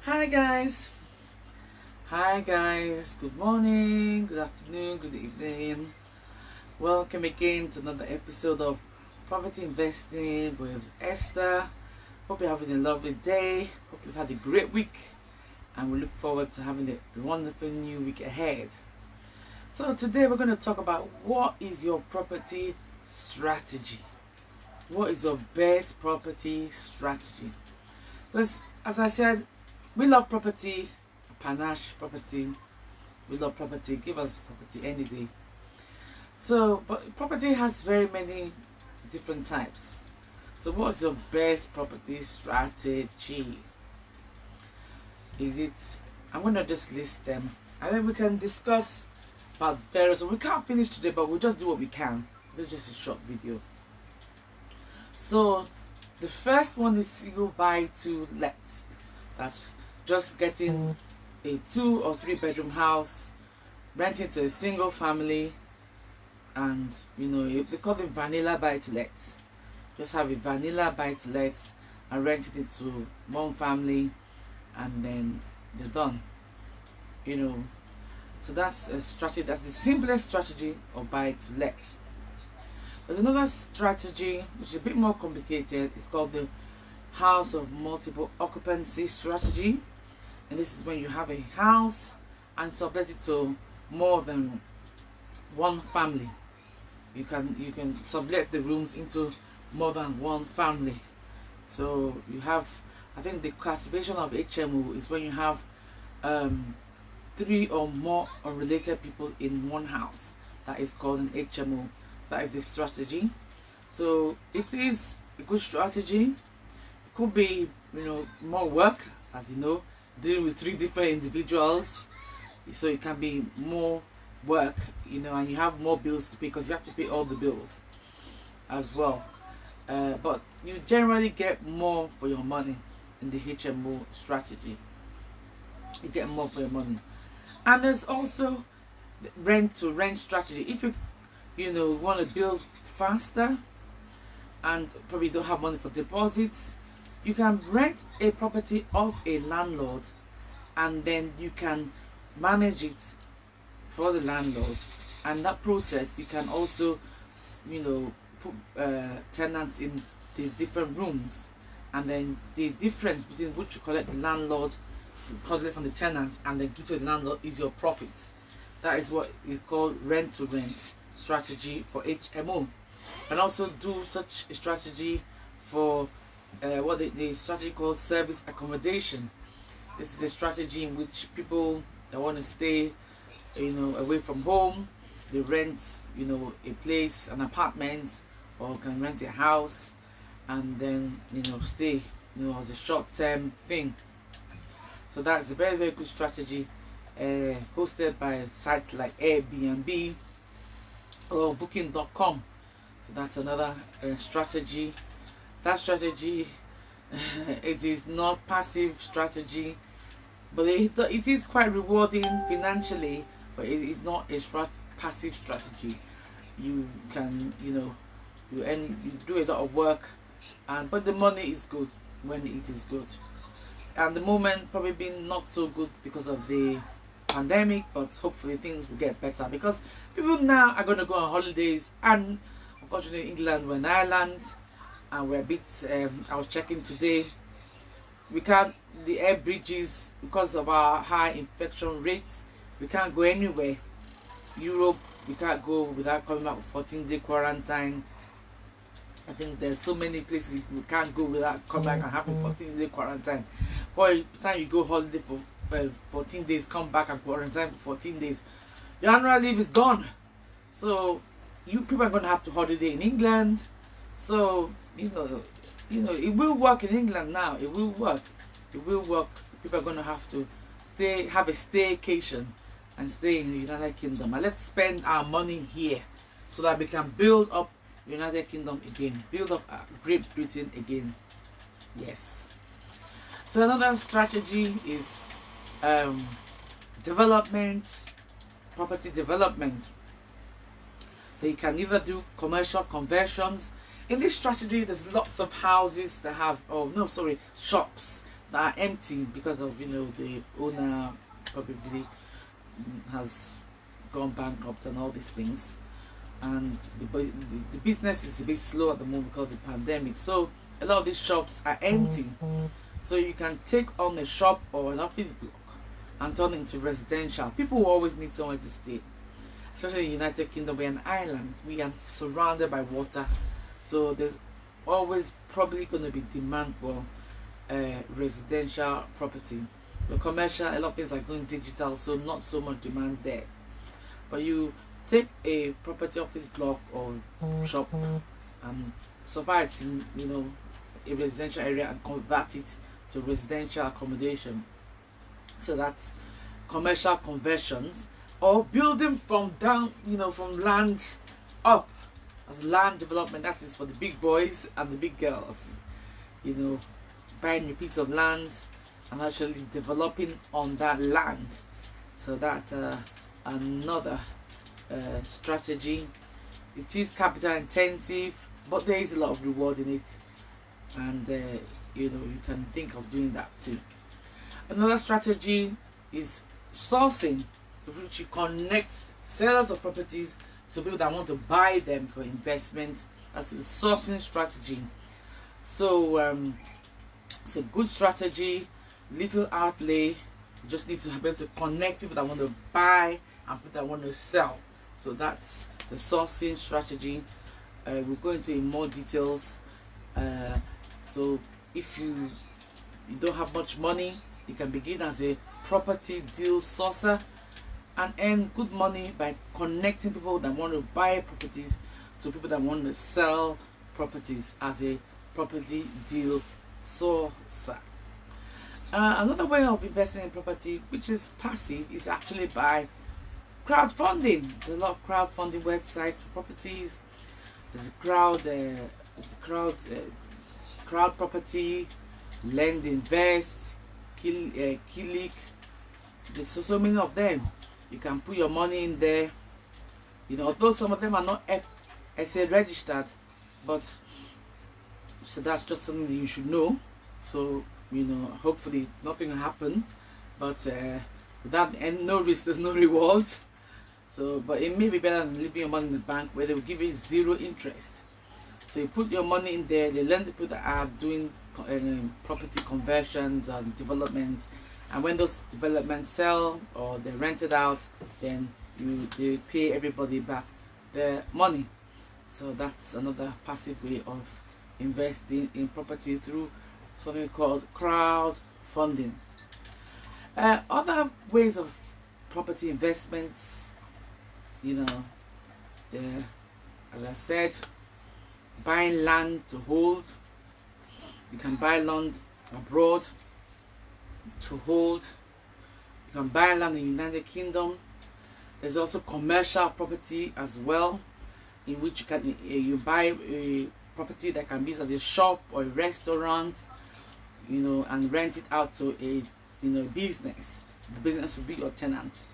Hi guys, good morning, good afternoon, good evening. Welcome again to another episode of Property Investing with Esther. Hope you're having a lovely day. Hope you've had a great week, and we look forward to having a wonderful new week ahead. So today we're going to talk about what is your property strategy. What is your best property strategy? Because as I said, we love property, panache property. We love property. Give us property any day. So, but property has very many different types. So, what's your best property strategy? Is it? I'm gonna just list them, and then we can discuss about various. We can't finish today, but we'll just do what we can. It's just a short video. So, the first one is single buy to let. That's just getting a 2 or 3 bedroom house, renting to a single family, and they call it vanilla buy to let. Just have a vanilla buy to let and renting it to one family, and then they're done. So that's a strategy. That's the simplest strategy of buy to let. There's another strategy which is a bit more complicated. It's called the house of multiple occupancy strategy, and this is when you have a house and sublet it to more than one family. You can sublet the rooms into more than one family. So you have, I think the classification of HMO is when you have 3 or more unrelated people in one house. That is called an HMO. So that is a strategy. So it is a good strategy. Could be more work, as you know, dealing with 3 different individuals, so it can be more work, and you have more bills to pay because you have to pay all the bills as well, but you generally get more for your money in the HMO strategy. You get more for your money. And there's also the rent to rent strategy. If you want to build faster and probably don't have money for deposits, you can rent a property off a landlord, and then you can manage it for the landlord. And that process, you can also, put tenants in the different rooms, and then the difference between what you collect the landlord, you collect from the tenants, and then give to the landlord is your profit. That is what is called rent to rent strategy for HMO. And also do such a strategy for what the strategy called service accommodation. This is a strategy in which people that want to stay away from home, they rent a place, an apartment, or can rent a house, and then stay as a short-term thing. So that's a very, very good strategy, hosted by sites like Airbnb or Booking.com. So that's another strategy. That strategy, it is not passive strategy, but it is quite rewarding financially, but it is not a passive strategy. You can, you do a lot of work, but the money is good when it is good. And the moment probably been not so good because of the pandemic, but hopefully things will get better, because people now are going to go on holidays, and unfortunately England, we're an island, and we're a bit I was checking today, the air bridges, because of our high infection rates, we can't go anywhere. Europe, we can't go without coming back with 14-day quarantine. I think there's so many places you can't go without coming back and having 14-day quarantine. By the time you go holiday for 14 days, come back and quarantine for 14 days, your annual leave is gone. So you people are going to have to holiday in England. So it will work in England now. It will work. People are going to have to have a staycation and stay in the United Kingdom. And let's spend our money here so that we can build up United Kingdom again, build up Great Britain again. Yes. So another strategy is property development. They can either do commercial conversions. In this strategy, there's lots of houses that have, shops that are empty because of, you know, the owner probably has gone bankrupt and all these things, and the business is a bit slow at the moment because of the pandemic. So a lot of these shops are empty. So you can take on a shop or an office block and turn it into residential. People will always need somewhere to stay, especially in the United Kingdom. We're an island, we are surrounded by water, so there's always probably going to be demand for residential property. The commercial, a lot of things are going digital, so not so much demand there. But you take a property, office block or shop and survive in, you know, a residential area and convert it to residential accommodation. So that's commercial conversions, or building from down, you know, from land up, as land development. That is for the big boys and the big girls, you know, buying a piece of land and actually developing on that land. So that's another strategy. It is capital intensive, but there is a lot of reward in it, and you know, you can think of doing that too. Another strategy is sourcing, which you connect sellers of properties to people that want to buy them for investment. That's a sourcing strategy. So it's a good strategy, little outlay. You just need to be able to connect people that want to buy and people that want to sell. So that's the sourcing strategy. We'll go into more details. So if you don't have much money, you can begin as a property deal sourcer and earn good money by connecting people that want to buy properties to people that want to sell properties as a property deal sourcer. Another way of investing in property, which is passive, is actually by crowdfunding. There's a lot of crowdfunding websites for properties. There's crowd property, Lend Invest, Kilik. There's so many of them. You can put your money in there. You know, although some of them are not FSA registered, but so that's just something that you should know. So, you know, hopefully nothing will happen, but without no risk, there's no reward. So, but it may be better than leaving your money in the bank where they will give you 0 interest. So you put your money in there. They lend to people that are doing property conversions and developments, and when those developments sell or they're rented out, then they pay everybody back their money. So that's another passive way of investing in property through something called crowdfunding. Other ways of property investments, you know, as I said, buying land to hold. You can buy land abroad to hold. You can buy land in the United Kingdom. There's also commercial property as well, in which you can you buy a property that can be used as a shop or a restaurant, you know, and rent it out to a, you know, business. The business will be your tenant.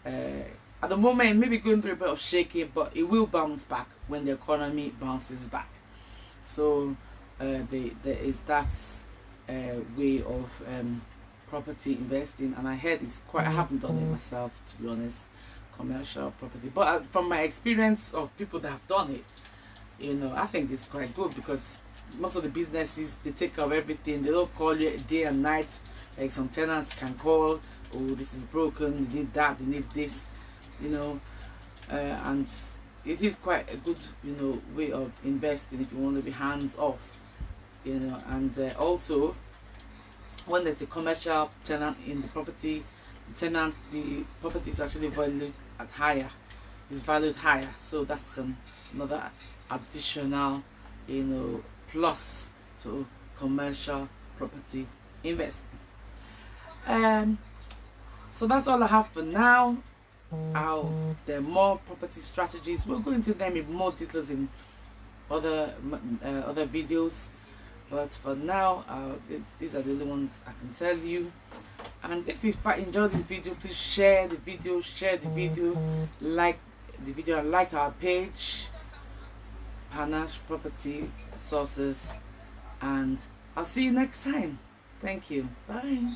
At the moment, it may be going through a bit of shaking, but it will bounce back when the economy bounces back. So there is that way of property investing, and I heard it's quite. I haven't done it myself, to be honest, commercial property. But from my experience of people that have done it, you know, I think it's quite good, because most of the businesses, they take care of everything. They don't call you day and night. Like some tenants can call, oh, this is broken, they need that, they need this, you know, and it is quite a good, you know, way of investing if you want to be hands off, you know. And also, when there's a commercial tenant in the property, the property is actually valued at higher, is valued higher. So that's another additional, you know, plus to commercial property investing. So that's all I have for now. There are more property strategies. We'll go into them in more details in other videos, but for now, these are the only ones I can tell you. And if you enjoyed this video, please share the video, like the video, and like our page, Panache Property Sources, and I'll see you next time. Thank you. Bye.